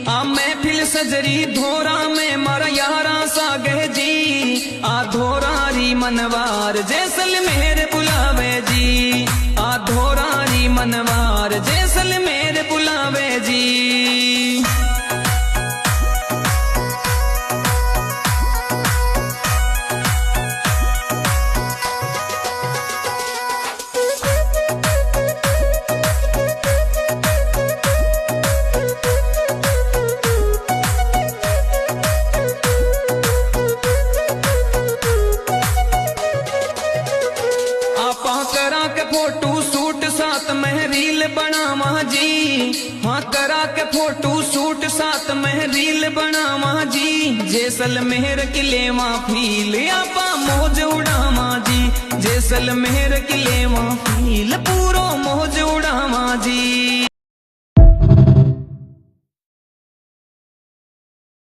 आ महफिल सजरी धोरा में मारा यारा सागे जी। आ धोरारी मनवार जैसलमेर बुलावे जी। आ धोरारी मनवार जैसलमेर बुलावे जी। करा के फोटो सूट साथ में रील बनावा जी। हाँ करा के फोटो सूट साथ में रील बनावा जी। जैसलमेर किले वहाँ फील आपा मौज उड़ावा जी। जैसलमेर किले वहाँ फील पूरो मौज उड़ावा जी।